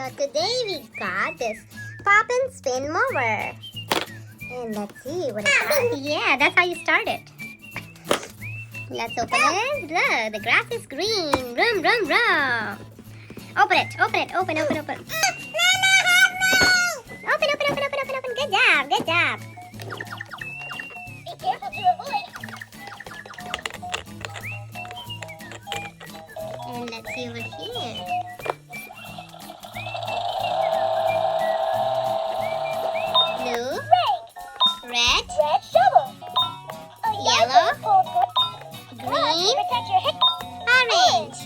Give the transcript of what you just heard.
So today we got this pop and spin mower. And let's see what it does. Yeah, that's how you start it. Let's open it. Look, the grass is green. Vroom, vroom, vroom. Open it. Open it. Open, open, open. Open, open, open, open, open, open. Good job. Good job. Be careful to avoid. And let's see over here. Blue. Red. Red shovel. A Yellow. Green. Green. Protect your head. Orange.